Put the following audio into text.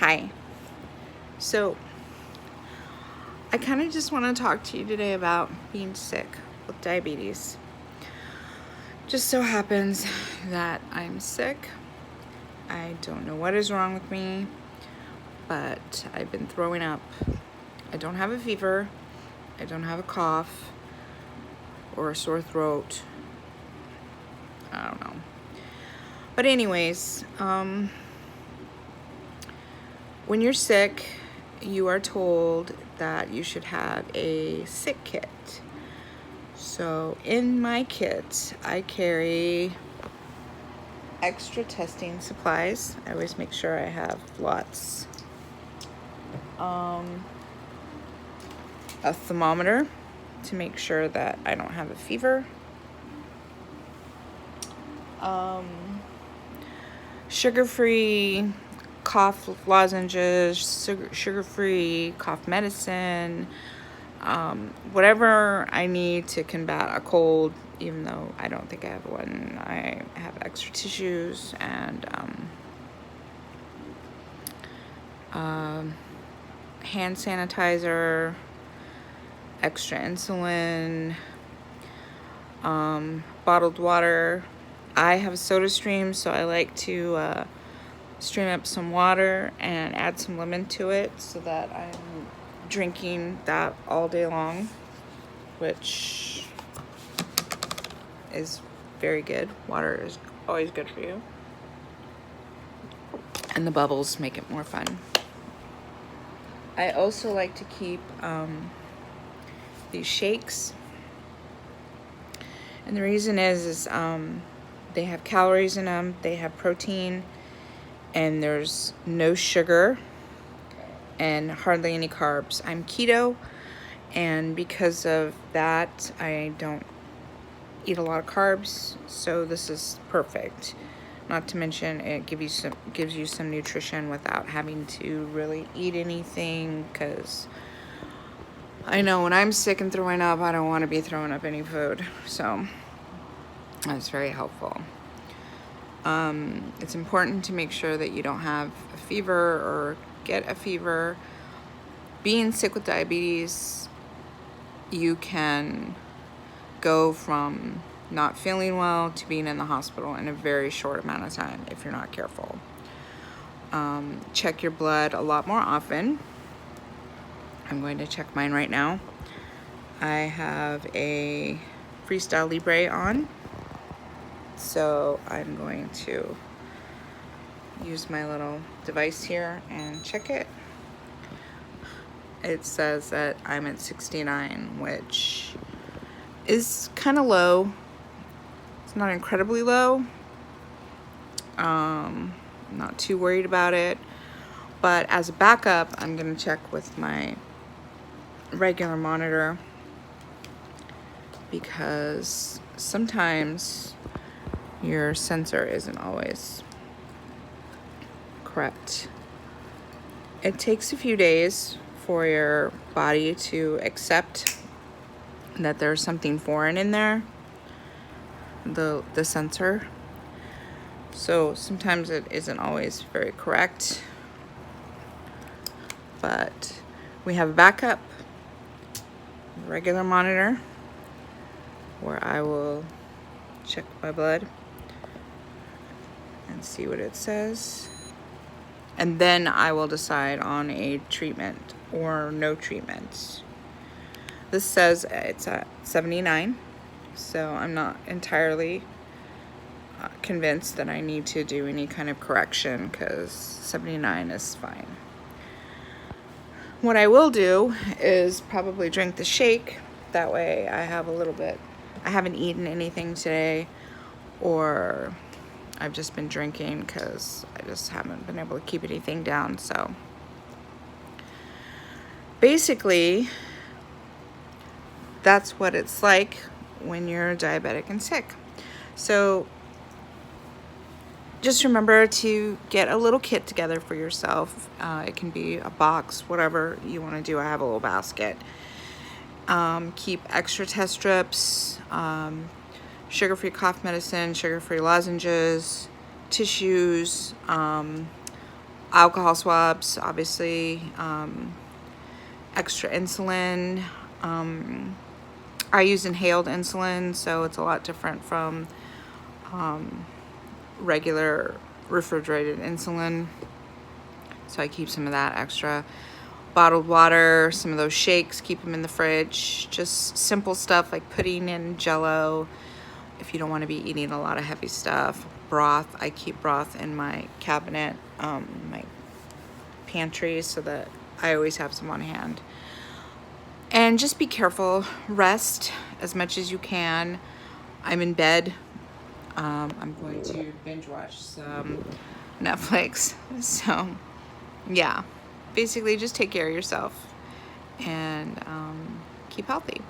Hi. So I kind of just want to talk to you today about being sick with diabetes. Just so happens that I'm sick. I don't know what is wrong with me, but I've been throwing up. I don't have a fever. I don't have a cough or a sore throat. I don't know. But anyways, when you're sick, you are told that you should have a sick kit. So in my kit, I carry extra testing supplies. I always make sure I have lots. A thermometer to make sure that I don't have a fever. Sugar-free cough lozenges, sugar-free cough medicine, whatever I need to combat a cold, even though I don't think I have one. I have extra tissues and hand sanitizer, extra insulin, bottled water. I have a soda stream, so I like to stream up some water and add some lemon to it so that I'm drinking that all day long, which is very good. Water is always good for you. And the bubbles make it more fun. I also like to keep these shakes. And the reason is they have calories in them, they have protein, and there's no sugar and hardly any carbs. I'm keto, and because of that, I don't eat a lot of carbs, so this is perfect. Not to mention it gives you some nutrition without having to really eat anything, because I know when I'm sick and throwing up, I don't want to be throwing up any food, so that's very helpful. It's important to make sure that you don't have a fever or get a fever. Being sick with diabetes, you can go from not feeling well to being in the hospital in a very short amount of time if you're not careful. Check your blood a lot more often. I'm going to check mine right now. I have a Freestyle Libre on, so I'm going to use my little device here and check it. It says that I'm at 69, which is kind of low. It's not incredibly low. Not too worried about it. But as a backup, I'm going to check with my regular monitor, because sometimes your sensor isn't always correct. It takes a few days for your body to accept that there's something foreign in there, the sensor. So sometimes it isn't always very correct, but we have a backup regular monitor where I will check my blood and see what it says, and then I will decide on a treatment or no treatment. This says it's at 79, so I'm not entirely convinced that I need to do any kind of correction, because 79 is fine. What I will do is probably drink the shake. That way I have a little bit. I haven't eaten anything today, or I've just been drinking because I just haven't been able to keep anything down. So basically, that's what it's like when you're diabetic and sick. So just remember to get a little kit together for yourself. It can be a box, whatever you want to do. I have a little basket. Keep extra test strips, sugar-free cough medicine, sugar-free lozenges, tissues. alcohol swabs, obviously, extra insulin. I use inhaled insulin, so it's a lot different from regular refrigerated insulin. So I keep some of that extra. Bottled water, some of those shakes, keep them in the fridge. Just simple stuff like pudding and Jello if you don't want to be eating a lot of heavy stuff. Broth, I keep broth in my cabinet, my pantry, so that I always have some on hand. And just be careful. Rest as much as you can. I'm in bed. I'm going to binge watch some Netflix. So, yeah. Basically, just take care of yourself and keep healthy.